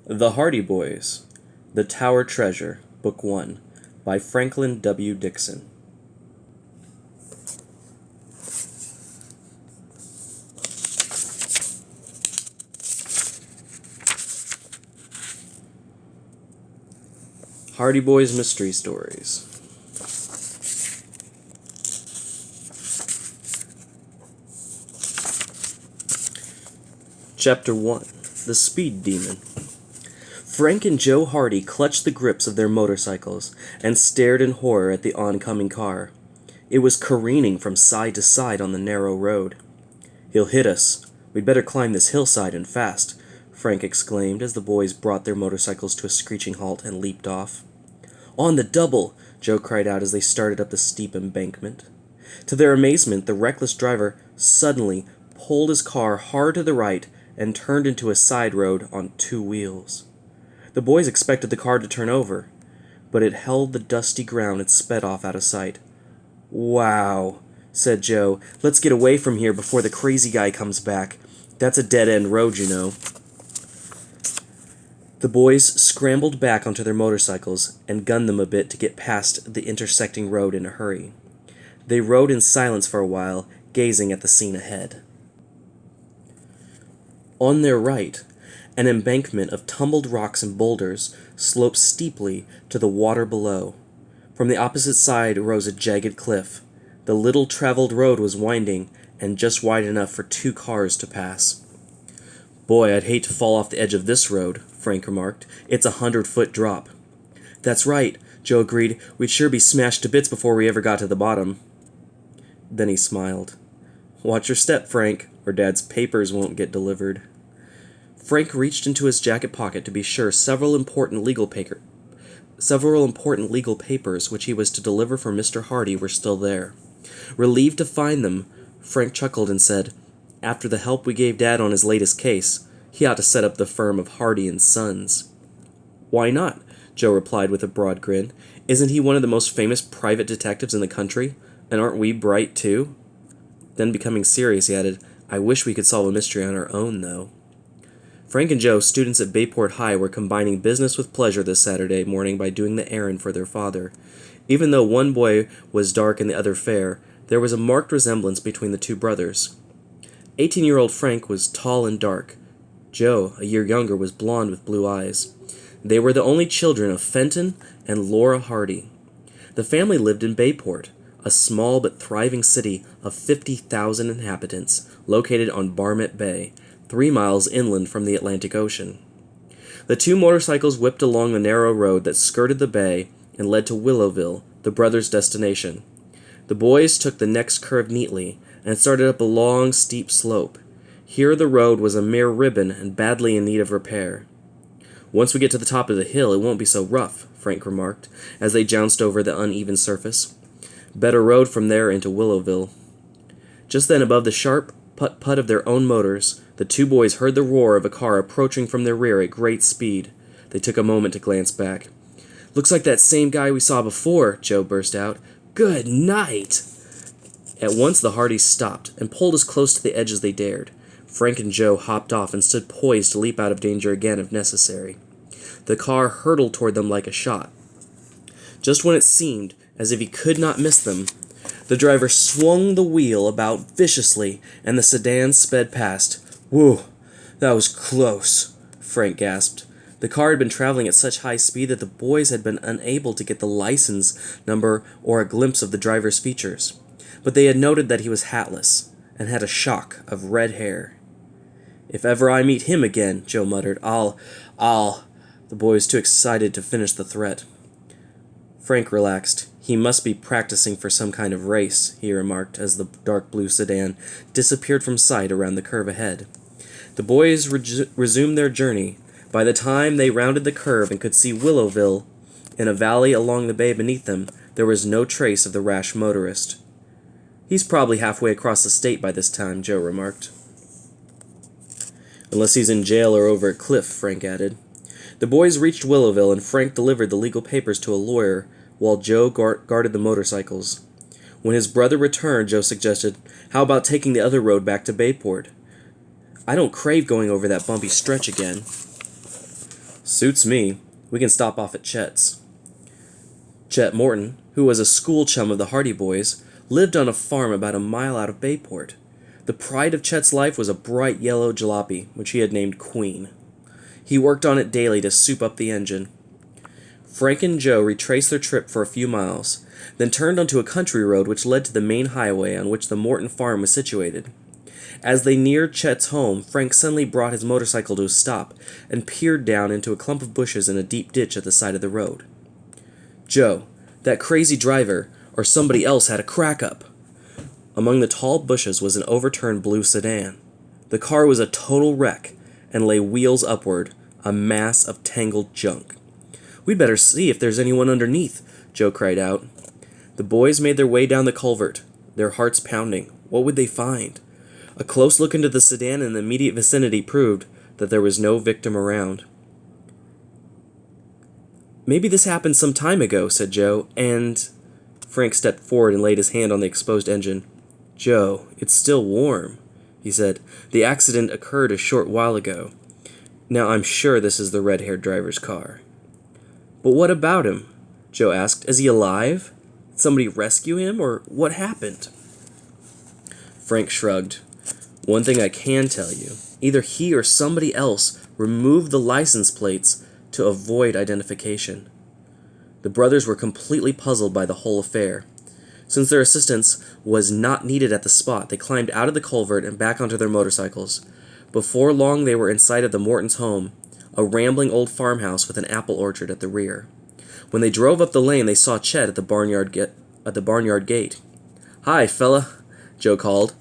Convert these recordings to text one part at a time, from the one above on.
The Hardy Boys, The Tower Treasure, Book 1, by Franklin W. Dixon. Hardy Boys Mystery Stories. Chapter 1, The Speed Demon. Frank and Joe Hardy clutched the grips of their motorcycles and stared in horror at the oncoming car. It was careening from side to side on the narrow road. "He'll hit us. We'd better climb this hillside and fast," Frank exclaimed as the boys brought their motorcycles to a screeching halt and leaped off. "On the double!" Joe cried out as they started up the steep embankment. To their amazement, the reckless driver suddenly pulled his car hard to the right and turned into a side road on two wheels. The boys expected the car to turn over, but it held the dusty ground and sped off out of sight. "Wow," said Joe. "Let's get away from here before the crazy guy comes back. That's a dead-end road, you know." The boys scrambled back onto their motorcycles and gunned them a bit to get past the intersecting road in a hurry. They rode in silence for a while, gazing at the scene ahead. On their right, an embankment of tumbled rocks and boulders sloped steeply to the water below. From the opposite side rose a jagged cliff. The little traveled road was winding and just wide enough for two cars to pass. "Boy, I'd hate to fall off the edge of this road," Frank remarked. "It's 100-foot drop." "That's right," Joe agreed. "We'd sure be smashed to bits before we ever got to the bottom." Then he smiled. "Watch your step, Frank, or Dad's papers won't get delivered." Frank reached into his jacket pocket to be sure several important legal papers which he was to deliver for Mr. Hardy were still there. Relieved to find them, Frank chuckled and said, "After the help we gave Dad on his latest case, he ought to set up the firm of Hardy and Sons." "Why not?" Joe replied with a broad grin. "Isn't he one of the most famous private detectives in the country? And aren't we bright, too?" Then, becoming serious, he added, "I wish we could solve a mystery on our own, though." Frank and Joe, students at Bayport High, were combining business with pleasure this Saturday morning by doing the errand for their father. Even though one boy was dark and the other fair, there was a marked resemblance between the two brothers. 18-year-old Frank was tall and dark. Joe, a year younger, was blond with blue eyes. They were the only children of Fenton and Laura Hardy. The family lived in Bayport, a small but thriving city of 50,000 inhabitants, located on Barmet Bay, 3 miles inland from the Atlantic Ocean. The two motorcycles whipped along the narrow road that skirted the bay and led to Willowville, the brothers' destination. The boys took the next curve neatly and started up a long, steep slope. Here the road was a mere ribbon and badly in need of repair. "Once we get to the top of the hill, it won't be so rough," Frank remarked, as they jounced over the uneven surface. "Better road from there into Willowville." Just then, above the sharp putt-putt of their own motors, the two boys heard the roar of a car approaching from their rear at great speed. They took a moment to glance back. "Looks like that same guy we saw before," Joe burst out. "Good night!" At once the Hardys stopped and pulled as close to the edge as they dared. Frank and Joe hopped off and stood poised to leap out of danger again if necessary. The car hurtled toward them like a shot. Just when it seemed as if he could not miss them, the driver swung the wheel about viciously, and the sedan sped past. "Whew, that was close," Frank gasped. The car had been traveling at such high speed that the boys had been unable to get the license number or a glimpse of the driver's features. But they had noted that he was hatless and had a shock of red hair. "If ever I meet him again," Joe muttered, I'll... The boy was too excited to finish the threat. Frank relaxed. "He must be practicing for some kind of race," he remarked as the dark blue sedan disappeared from sight around the curve ahead. The boys resumed their journey. By the time they rounded the curve and could see Willowville in a valley along the bay beneath them, there was no trace of the rash motorist. "He's probably halfway across the state by this time," Joe remarked. "Unless he's in jail or over a cliff," Frank added. The boys reached Willowville, and Frank delivered the legal papers to a lawyer while Joe guarded the motorcycles. When his brother returned, Joe suggested, "How about taking the other road back to Bayport? I don't crave going over that bumpy stretch again." Suits me. We can stop off at Chet's. Chet Morton, who was a school chum of the Hardy boys, lived on a farm about a mile out of Bayport. The pride of Chet's life was a bright yellow jalopy, which he had named Queen. He worked on it daily to soup up the engine. Frank and Joe retraced their trip for a few miles, then turned onto a country road which led to the main highway on which the Morton farm was situated. As they neared Chet's home, Frank suddenly brought his motorcycle to a stop and peered down into a clump of bushes in a deep ditch at the side of the road. "Joe, that crazy driver, or somebody else, had a crack-up." Among the tall bushes was an overturned blue sedan. The car was a total wreck and lay wheels upward, a mass of tangled junk. "We'd better see if there's anyone underneath," Joe cried out. The boys made their way down the culvert, their hearts pounding. What would they find? A close look into the sedan in the immediate vicinity proved that there was no victim around. "Maybe this happened some time ago," said Joe, and... Frank stepped forward and laid his hand on the exposed engine. "Joe, it's still warm," he said. "The accident occurred a short while ago. Now I'm sure this is the red-haired driver's car." "But what about him?" Joe asked. "Is he alive? Did somebody rescue him, or what happened?" Frank shrugged. "One thing I can tell you. Either he or somebody else removed the license plates to avoid identification." The brothers were completely puzzled by the whole affair. Since their assistance was not needed at the spot, they climbed out of the culvert and back onto their motorcycles. Before long they were in sight of the Mortons' home, a rambling old farmhouse with an apple orchard at the rear. When they drove up the lane, they saw Chet at the barnyard gate. "Hi, fella," Joe called.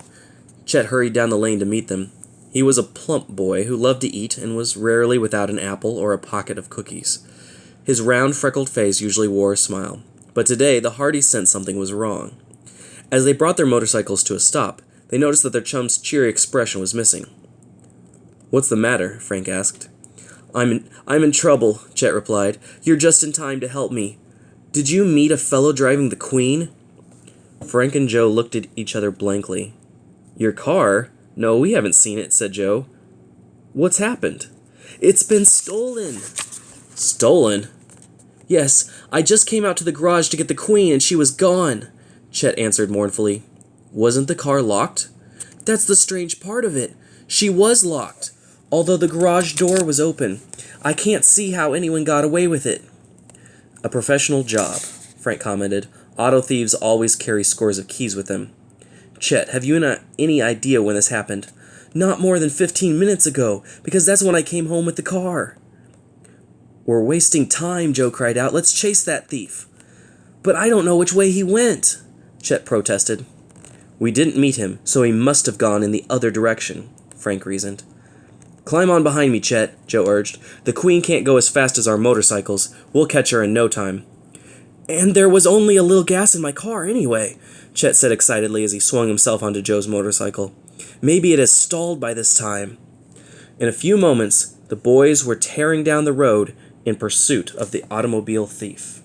Chet hurried down the lane to meet them. He was a plump boy who loved to eat and was rarely without an apple or a pocket of cookies. His round, freckled face usually wore a smile, but today the Hardys sensed something was wrong. As they brought their motorcycles to a stop, they noticed that their chum's cheery expression was missing. "What's the matter?" Frank asked. I'm in trouble," Chet replied. "You're just in time to help me. Did you meet a fellow driving the Queen?" Frank and Joe looked at each other blankly. "Your car? No, we haven't seen it," said Joe. "What's happened?" "It's been stolen." "Stolen?" "Yes, I just came out to the garage to get the Queen and she was gone," Chet answered mournfully. "Wasn't the car locked?" "That's the strange part of it. She was locked, although the garage door was open. I can't see how anyone got away with it." "A professional job," Frank commented. "Auto thieves always carry scores of keys with them." "Chet, have you any idea when this happened?" "Not more than 15 minutes ago, because that's when I came home with the car." "We're wasting time," Joe cried out. "Let's chase that thief." "But I don't know which way he went," Chet protested. "We didn't meet him, so he must have gone in the other direction," Frank reasoned. "Climb on behind me, Chet," Joe urged. "The Queen can't go as fast as our motorcycles. We'll catch her in no time." "And there was only a little gas in my car anyway," Chet said excitedly as he swung himself onto Joe's motorcycle. "Maybe it has stalled by this time." In a few moments, the boys were tearing down the road in pursuit of the automobile thief.